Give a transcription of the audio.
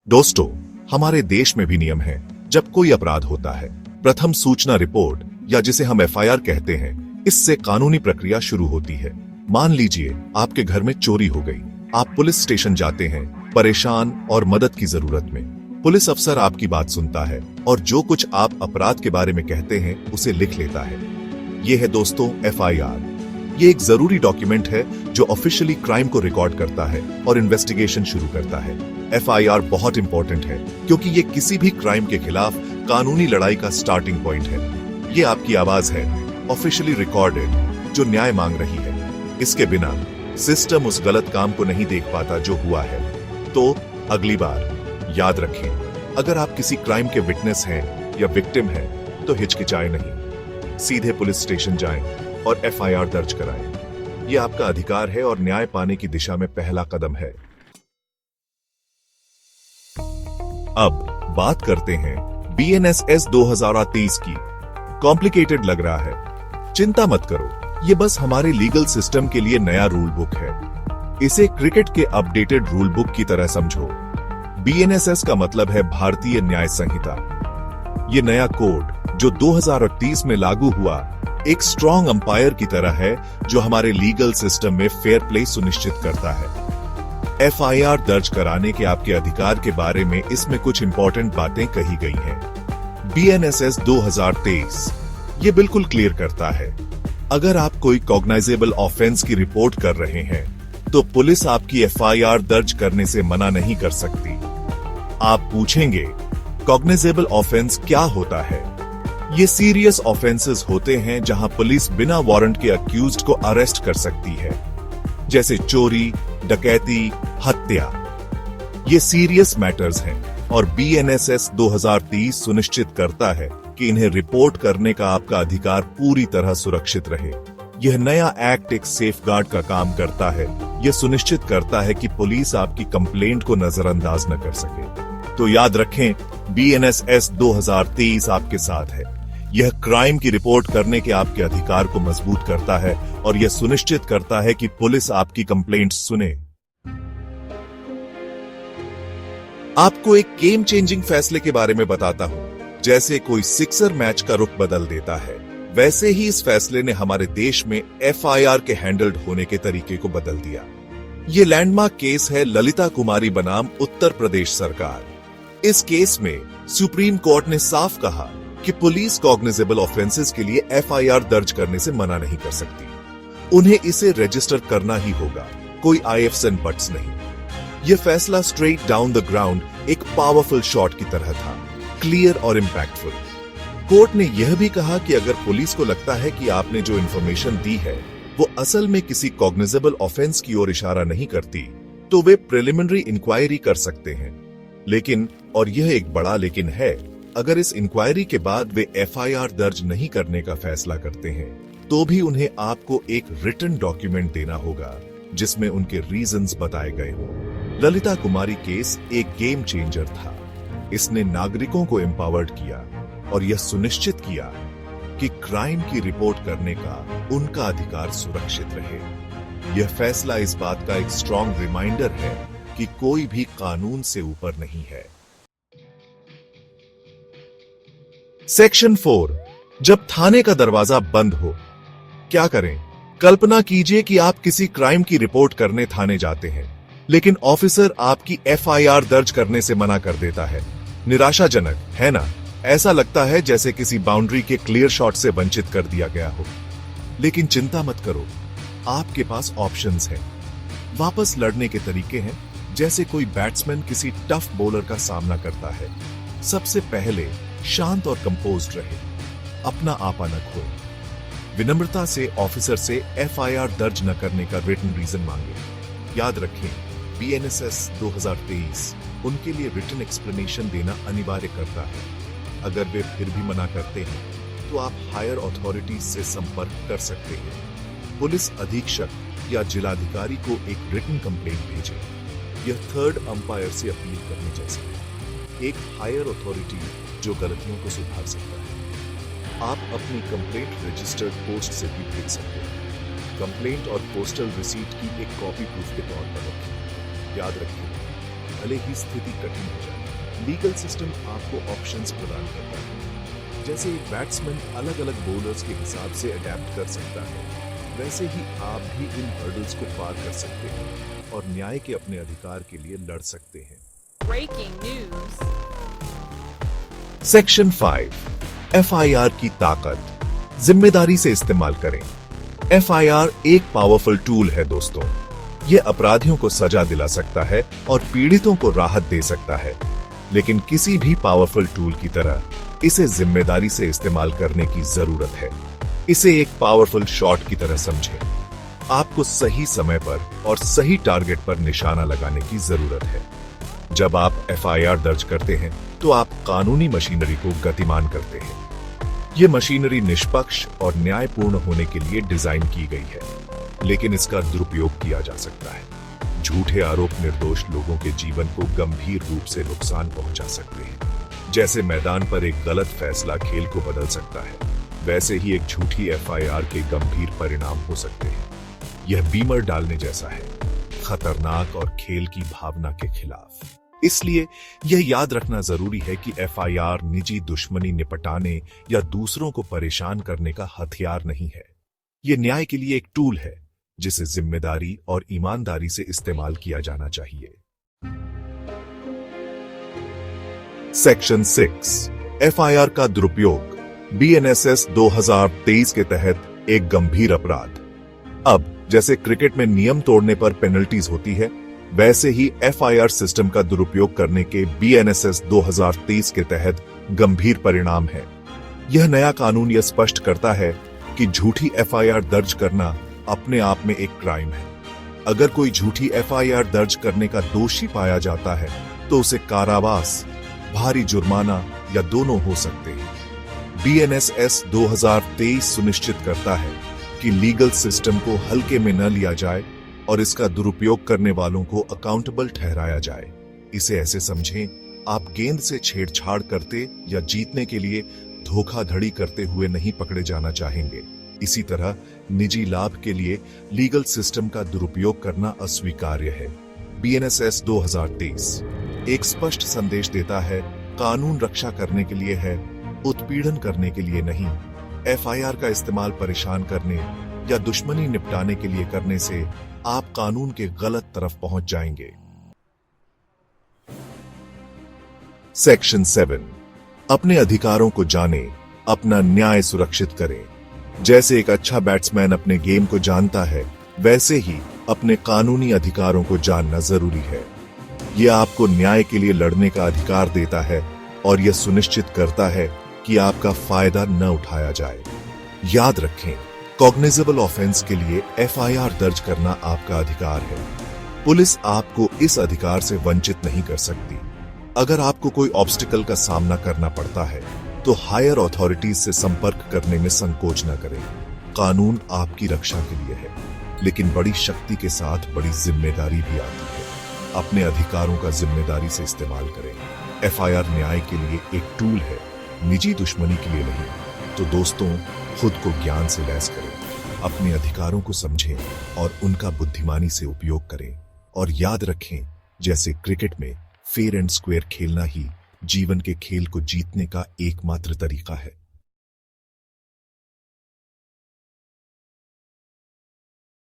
दोस्तों, हमारे देश में भी नियम है। जब कोई अपराध होता है, प्रथम सूचना रिपोर्ट या जिसे हम एफआईआर कहते हैं, इससे कानूनी प्रक्रिया शुरू होती है। मान लीजिए आपके घर में चोरी हो गई। आप पुलिस स्टेशन जाते हैं, परेशान और मदद की जरूरत में। पुलिस अफसर आपकी बात सुनता है और जो कुछ आप अपराध के बारे में कहते हैं उसे लिख लेता है। ये है दोस्तों एफआईआर। ये एक जरूरी डॉक्यूमेंट है जो ऑफिशियली क्राइम को रिकॉर्ड करता है और इन्वेस्टिगेशन शुरू करता है। एफआईआर बहुत इंपॉर्टेंट है क्योंकि ये किसी भी क्राइम के खिलाफ कानूनी लड़ाई का स्टार्टिंग पॉइंट है। ये आपकी आवाज है, ऑफिशियली रिकॉर्डेड, जो न्याय मांग रही है। इसके बिना सिस्टम उस गलत काम को नहीं देख पाता जो हुआ है। तो अगली बार याद रखें, अगर आप किसी क्राइम के विटनेस हैं या विक्टिम हैं, तो हिचकिचाएं नहीं, सीधे पुलिस स्टेशन जाएं और एफआईआर दर्ज कराएं। यह आपका अधिकार है और न्याय पाने की दिशा में पहला कदम है। अब बात करते हैं बीएनएसएस 2023 की। कॉम्प्लिकेटेड लग रहा है? चिंता मत करो, ये बस हमारे लीगल सिस्टम के लिए नया रूल बुक है। इसे क्रिकेट के अपडेटेड रूल बुक की तरह समझो। बीएनएसएस का मतलब है भारतीय न्याय संहिता। ये नया कोड जो 2038 में लागू हुआ, एक स्ट्रॉन्ग अंपायर की तरह है जो हमारे लीगल सिस्टम में फेयर प्ले सुनिश्चित करता है। एफआईआर दर्ज कराने के आपके अधिकार के बारे में इसमें कुछ इंपॉर्टेंट बातें कही गई हैं। बीएनएसएस 2023 ये बिल्कुल क्लियर करता है, अगर आप कोई कॉग्नाइजेबल ऑफेंस की रिपोर्ट कर रहे हैं तो पुलिस आपकी एफआईआर दर्ज करने से मना नहीं कर सकती। आप पूछेंगे, कॉग्नाइजेबल ऑफेंस क्या होता है? ये सीरियस ऑफेंसेस होते हैं जहां पुलिस बिना वारंट के अक्यूज्ड को अरेस्ट कर सकती है, जैसे चोरी, डकैती, हत्या। ये सीरियस मैटर्स हैं और बीएनएसएस 2030 सुनिश्चित करता है कि इन्हें रिपोर्ट करने का आपका अधिकार पूरी तरह सुरक्षित रहे। यह नया एक्ट एक सेफगार्ड का काम करता है। यह सुनिश्चित करता है कि पुलिस आपकी कंप्लेंट को नजरअंदाज न कर सके। तो याद रखें, बीएनएसएस 2023 आपके साथ है। यह क्राइम की रिपोर्ट करने के आपके अधिकार को मजबूत करता है और यह सुनिश्चित करता है कि पुलिस आपकी कंप्लेंट सुने। आपको एक गेम चेंजिंग फैसले के बारे में बताता हूं। जैसे कोई सिक्सर मैच का रुख बदल देता है, वैसे ही इस फैसले ने हमारे देश में एफआईआर के हैंडल्ड होने के तरीके को बदल दिया। ये लैंडमार्क केस है ललिता कुमारी बनाम उत्तर प्रदेश सरकार। इस केस में सुप्रीम कोर्ट ने साफ कहा कि पुलिस कॉग्निजेबल ऑफेंसेस के लिए एफआईआर दर्ज करने से मना नहीं कर सकती। उन्हें इसे रजिस्टर करना ही होगा, कोई आईएफ्स एंड बट्स नहीं। यह फैसला स्ट्रेट डाउन द ग्राउंड एक पावरफुल शॉट की तरह था, क्लियर और इम्पैक्टफुल। कोर्ट ने यह भी कहा कि अगर पुलिस को लगता है कि आपने जो इन्फॉर्मेशन दी है वो असल में किसी कॉग्निजेबल ऑफेंस की ओर इशारा नहीं करती, तो वे प्रिलिमिनरी इंक्वायरी कर सकते हैं। लेकिन, और यह एक बड़ा लेकिन है, अगर इस इंक्वायरी के बाद वे एफआईआर दर्ज नहीं करने का फैसला करते हैं, तो भी उन्हें आपको एक रिटन डॉक्यूमेंट देना होगा जिसमें उनके रीजंस बताए गए हों। ललिता कुमारी केस एक गेम चेंजर था। इसने नागरिकों को एम्पावर्ड किया और यह सुनिश्चित किया कि क्राइम की रिपोर्ट करने का उनका अधिकार सुरक्षित रहे। यह फैसला इस बात का एक स्ट्रॉन्ग रिमाइंडर है कि कोई भी कानून से ऊपर नहीं है। सेक्शन 4, जब थाने का दरवाजा बंद हो। क्या करें? कल्पना कीजिए कि आप किसी क्राइम की रिपोर्ट करने थाने जाते हैं, लेकिन ऑफिसर आपकी एफआईआर दर्ज करने से मना कर देता है। निराशाजनक है ना? ऐसा लगता है जैसे किसी बाउंड्री के क्लियर शॉट से वंचित कर दिया गया हो। लेकिन चिंता मत करो, आपके पास ऑप्शंस हैं। वापस लड़ने के तरीके हैं, जैसे कोई बैट्समैन किसी टफ बॉलर का सामना करता है। सबसे पहले शांत और कंपोज्ड रहे, अपना आपा न खोए। विनम्रता से ऑफिसर से एफआईआर दर्ज न करने का रिटन रीजन मांगे। याद रखें, बीएनएसएस 2023 उनके लिए रिटन एक्सप्लेनेशन देना अनिवार्य करता है। अगर वे फिर भी मना करते हैं तो आप हायर अथॉरिटीज से संपर्क कर सकते हैं। पुलिस अधीक्षक या जिलाधिकारी को एक रिटन कंप्लेंट भेजें। यह थर्ड अंपायर से अपील करने जैसा है, एक हायर अथॉरिटी जो गलतियों को सुधार सकता है। आप अपनी कंप्लेंट रजिस्टर्ड पोस्ट से भी भेज सकते हैं। कंप्लेंट और पोस्टल रिसीट की एक कॉपी प्रूफ के तौर पर रखें। याद रखें, भले ही स्थिति कठिन हो जाए, लीगल सिस्टम आपको ऑप्शंस प्रदान करता है। जैसे एक बैट्समैन अलग अलग बॉलर्स के हिसाब से अडेप्ट कर सकता है, वैसे ही आप भी इन हर्डल्स को पार कर सकते हैं और न्याय के अपने अधिकार के लिए लड़ सकते हैं। Breaking news. सेक्शन 5 एफआईआर की ताकत, जिम्मेदारी से इस्तेमाल करें। एफआईआर एक पावरफुल टूल है दोस्तों। यह अपराधियों को सजा दिला सकता है और पीड़ितों को राहत दे सकता है, लेकिन किसी भी पावरफुल टूल की तरह इसे जिम्मेदारी से इस्तेमाल करने की जरूरत है। इसे एक पावरफुल शॉट की तरह समझें। आपको सही समय पर और सही टारगेट पर निशाना लगाने की जरूरत है। जब आप एफआईआर दर्ज करते हैं तो आप कानूनी मशीनरी को गतिमान करते हैं। ये मशीनरी निष्पक्ष और न्यायपूर्ण होने के लिए डिजाइन की गई है, लेकिन इसका दुरुपयोग किया जा सकता है। झूठे आरोप निर्दोष लोगों के जीवन को गंभीर रूप से नुकसान पहुंचा सकते हैं। जैसे मैदान पर एक गलत फैसला खेल को बदल सकता है, वैसे ही एक झूठी एफआईआर के गंभीर परिणाम हो सकते हैं। यह बीमर डालने जैसा है, खतरनाक और खेल की भावना के खिलाफ। इसलिए यह याद रखना जरूरी है कि एफआईआर निजी दुश्मनी निपटाने या दूसरों को परेशान करने का हथियार नहीं है। यह न्याय के लिए एक टूल है जिसे जिम्मेदारी और ईमानदारी से इस्तेमाल किया जाना चाहिए। सेक्शन 6 एफआईआर का दुरुपयोग, बीएनएसएस 2023 के तहत एक गंभीर अपराध। अब जैसे क्रिकेट में नियम तोड़ने पर पेनल्टीज होती है, वैसे ही एफआईआर सिस्टम का दुरुपयोग करने के बीएनएसएस 2023 के तहत गंभीर परिणाम है। यह नया कानून यह स्पष्ट करता है कि झूठी एफआईआर दर्ज करना अपने आप में एक क्राइम है। अगर कोई झूठी एफआईआर दर्ज करने का दोषी पाया जाता है तो उसे कारावास, भारी जुर्माना या दोनों हो सकते हैं। बीएनएसएस 2023 सुनिश्चित करता है कि लीगल सिस्टम को हल्के में न लिया जाए और इसका दुरुपयोग करने वालों को अकाउंटेबल ठहराया जाए। इसे ऐसे समझें, आप गेंद से छेड़छाड़ करते या जीतने के लिए धोखाधड़ी करते हुए नहीं पकड़े जाना चाहेंगे। इसी तरह निजी लाभ के लिए लीगल सिस्टम का दुरुपयोग करना अस्वीकार्य है। बीएनएसएस 2023 एक स्पष्ट संदेश देता है, कानून रक्षा करने के लिए है, उत्पीड़न करने के लिए नहीं। एफआईआर का इस्तेमाल परेशान करने या दुश्मनी निपटाने के लिए करने से आप कानून के गलत तरफ पहुंच जाएंगे। सेक्शन 7 अपने अधिकारों को जाने, अपना न्याय सुरक्षित करें। जैसे एक अच्छा बैट्समैन अपने गेम को जानता है, वैसे ही अपने कानूनी अधिकारों को जानना जरूरी है। यह आपको न्याय के लिए लड़ने का अधिकार देता है और यह सुनिश्चित करता है कि आपका फायदा न उठाया जाए। याद रखें, कॉग्निजेबल ऑफेंस के लिए एफआईआर दर्ज करना आपका अधिकार है। पुलिस आपको इस अधिकार से वंचित नहीं कर सकती। अगर आपको कोई ऑब्स्टिकल का सामना करना पड़ता है तो हायर अथॉरिटीज से संपर्क करने में संकोच न करें। कानून आपकी रक्षा के लिए है, लेकिन बड़ी शक्ति के साथ बड़ी जिम्मेदारी भी आती है। अपने अधिकारों का जिम्मेदारी से इस्तेमाल करें। एफआईआर न्याय के लिए एक टूल है, निजी दुश्मनी के लिए नहीं। तो दोस्तों, खुद को ज्ञान से लैस करें, अपने अधिकारों को समझें और उनका बुद्धिमानी से उपयोग करें। और याद रखें, जैसे क्रिकेट में फेयर एंड स्क्वेयर खेलना ही जीवन के खेल को जीतने का एकमात्र तरीका है।